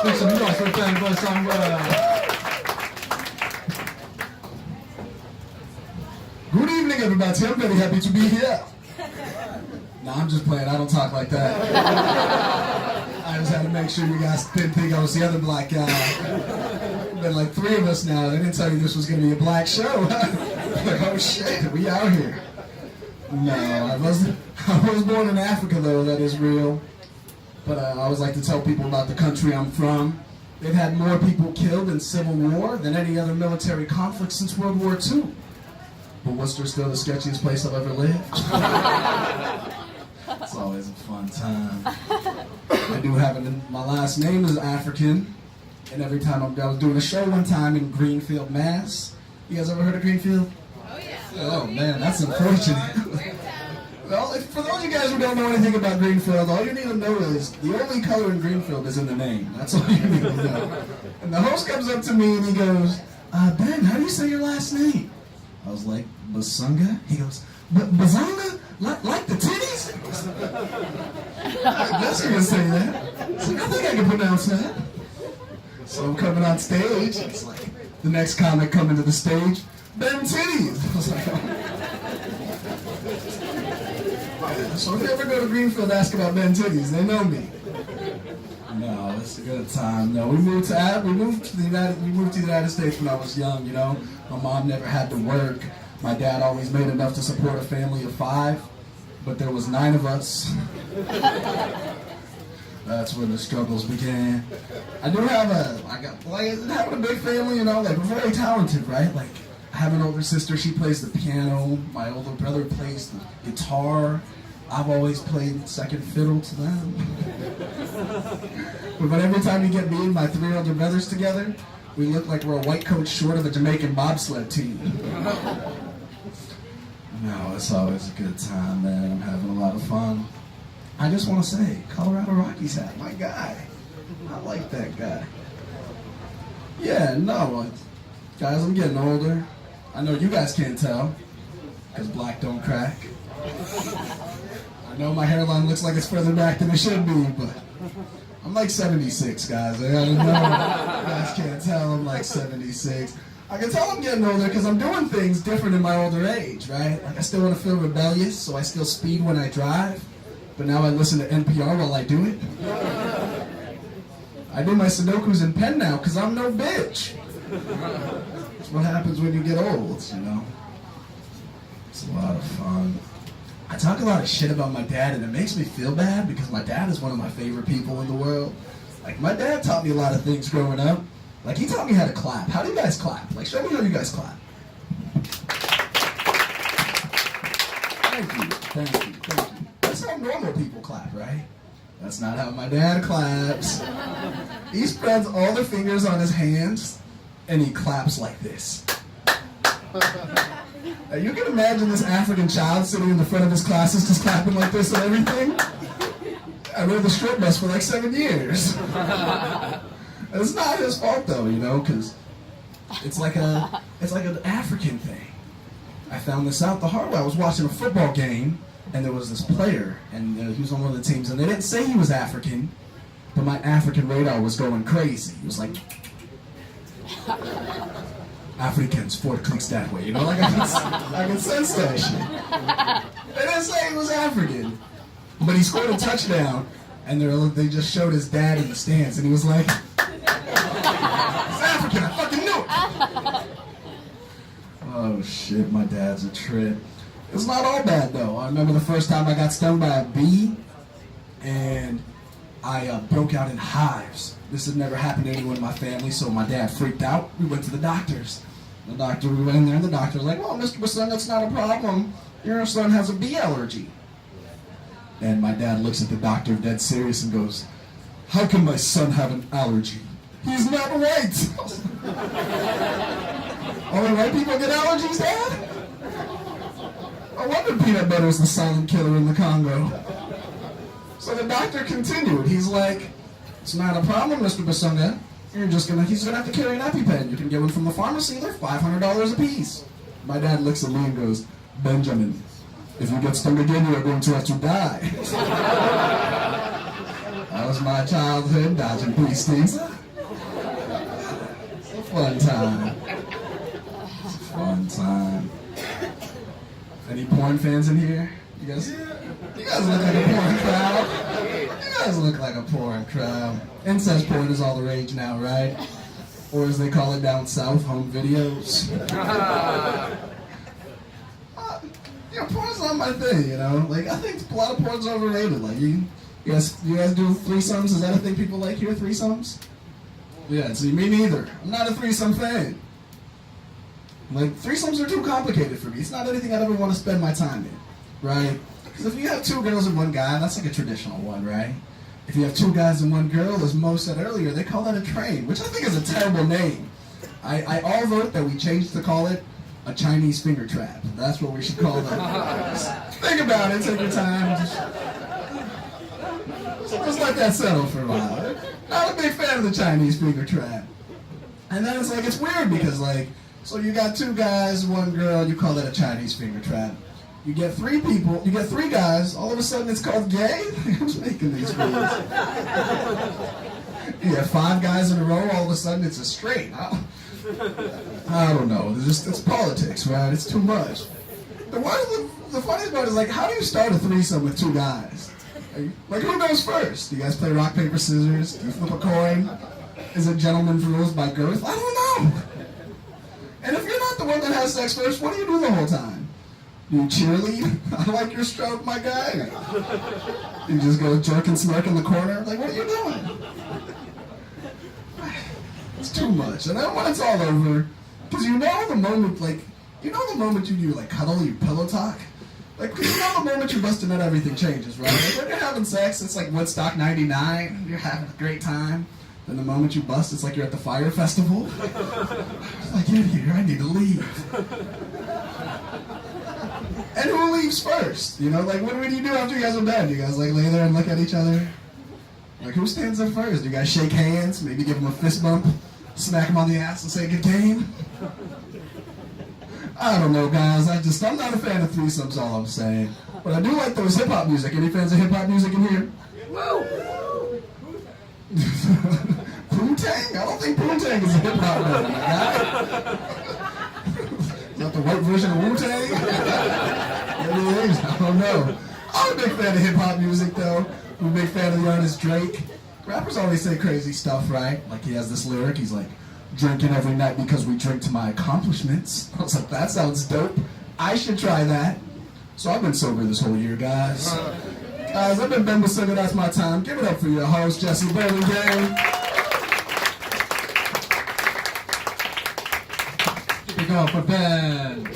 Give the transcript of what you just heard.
为什么老是站过3位？Good evening, everybody. I'm very happy to be here. No, I'm just playing. I don't talk like that. I just had to make sure you guys didn't think I was the other black guy. Been like 3 of us now. They didn't tell you this was going to be a black show. Like, oh shit, we out here. No, I was born in Africa though. That is real. But I always like to tell people about the country I'm from. They've had more people killed in Civil War than any other military conflict since World War II. But Worcester's still the sketchiest place I've ever lived. It's always a fun time. I do have my last name is African, and every time I was doing a show one time in Greenfield, Mass. You guys ever heard of Greenfield? Oh yeah. Oh man, that's unfortunate. Well, for those of you guys who don't know anything about Greenfield, all you need to know is the only color in Greenfield is in the name. That's all you need to know. And the host comes up to me and he goes, Ben, how do you say your last name? I was like, Basunga? He goes, Bazanga? Like the titties? I guess you can say that. So I think I can pronounce that. So I'm coming on stage. It's like the next comic coming to the stage, Ben Titties. I was like, oh. So if you ever go to Greenfield, ask about Ben Titties. They know me. No, it's a good time. No, we moved to the United States when I was young. You know, my mom never had to work. My dad always made enough to support a family of 5, but there was 9 of us. That's when the struggles began. I having a big family, you know, like we're very talented, right? Like I have an older sister, she plays the piano. My older brother plays the guitar. I've always played second fiddle to them. But every time you get me and my 3 older brothers together, we look like we're a white coat short of a Jamaican bobsled team. No, it's always a good time, man. I'm having a lot of fun. I just want to say, Colorado Rockies hat, my guy. I like that guy. Yeah, no, guys, I'm getting older. I know you guys can't tell, because black don't crack. I know my hairline looks like it's further back than it should be, but I'm like 76, guys. I don't know. You guys can't tell I'm like 76. I can tell I'm getting older because I'm doing things different in my older age, right? Like I still want to feel rebellious, so I still speed when I drive. But now I listen to NPR while I do it. I do my Sudokus in pen now because I'm no bitch. That's what happens when you get old, you know? It's a lot of fun. I talk a lot of shit about my dad, and it makes me feel bad because my dad is one of my favorite people in the world. Like, my dad taught me a lot of things growing up. Like, he taught me how to clap. How do you guys clap? Like, show me how you guys clap. Thank you, thank you, thank you. That's how normal people clap, right? That's not how my dad claps. He spreads all the fingers on his hands, and he claps like this. Now, you can imagine this African child sitting in the front of his classes just clapping like this and everything. I rode the short bus for like 7 years. It's not his fault though, you know, because it's like an African thing. I found this out the hard way. I was watching a football game, and there was this player, and he was on one of the teams, and they didn't say he was African, but my African radar was going crazy. It was like, Africans, 4 clicks that way, you know, like I can sense that shit. They didn't say he was African, but he scored a touchdown, and they just showed his dad in the stands, and he was like, it's African, I fucking knew it. Oh shit, my dad's a trip. It's not all bad though. I remember the first time I got stung by a bee, and I broke out in hives. This had never happened to anyone in my family, so my dad freaked out. We went to the doctors. We went in there, and the doctor was like, well, Mr. Basun, that's not a problem. Your son has a bee allergy. And my dad looks at the doctor dead serious and goes, how can my son have an allergy? He's not white. Only white people get allergies, Dad? I wonder peanut butter is the silent killer in the Congo. So the doctor continued. He's like, it's not a problem, Mr. Basunga. He's gonna have to carry an EpiPen. You can get one from the pharmacy. They're $500 a piece. My dad looks at me and goes, Benjamin, if you get stung again, you are going to have to die. That was my childhood, dodging beasties. It's a fun time. It's a fun time. Any porn fans in here? You guys look like a porn crowd. You guys look like a porn crowd. Incest porn is all the rage now, right? Or as they call it down south, home videos. Porn's not my thing, you know? Like, I think a lot of porn's overrated. Like, you guys do threesomes? Is that a thing people like here, threesomes? Yeah, see, me neither. I'm not a threesome fan. Like, threesomes are too complicated for me. It's not anything I'd ever want to spend my time in, right? Because if you have two girls and one guy, that's like a traditional one, right? If you have two guys and one girl, as Mo said earlier, they call that a train, which I think is a terrible name. I all vote that we change to call it a Chinese finger trap. That's what we should call that. Think about it, take your time. Just let that settle for a while. Not a big fan of the Chinese finger trap. And then it's like, it's weird because like, so you got two guys, one girl, you call that a Chinese finger trap. You get three people, you get three guys, all of a sudden it's called gay? Who's making these rules? You have five guys in a row, all of a sudden it's a straight. I don't know. It's politics, right? It's too much. The funniest part is like, how do you start a threesome with two guys? Like, who goes first? Do you guys play rock, paper, scissors? Do you flip a coin? Is it gentleman's rules by girth? I don't know. And if you're not the one that has sex first, what do you do the whole time? Do you cheerlead? I like your stroke, my guy. You just go jerk and smirk in the corner? Like, what are you doing? It's too much. And then when it's all over, because you know the moment you do like cuddle, you pillow talk? Like, you know the moment you bust a nut, everything changes, right? Like, when you're having sex, it's like Woodstock 99, you're having a great time. Then the moment you bust, it's like you're at the fire festival. It's like, get here, I need to leave. And who leaves first? You know, like, what do you do after you guys are done? Do you guys like lay there and look at each other? Like, who stands up first? Do you guys shake hands? Maybe give them a fist bump? Smack them on the ass and say, good game? I don't know, guys. I'm not a fan of threesomes, all I'm saying. But I do like those hip-hop music. Any fans of hip-hop music in here? Woo! Poontang? I don't think Poontang is a hip-hop band, my guy. Is that the white version of Wu-Tang? Maybe it is. I don't know. I'm a big fan of hip-hop music, though. I'm a big fan of the artist Drake. Rappers always say crazy stuff, right? Like, he has this lyric, he's like, drinking every night because we drink to my accomplishments. I was like, that sounds dope. I should try that. So I've been sober this whole year, guys. Guys, I've been Ben Basinger, that's my time. Give it up for your host, Jesse Burlingame. Keep it going for Ben.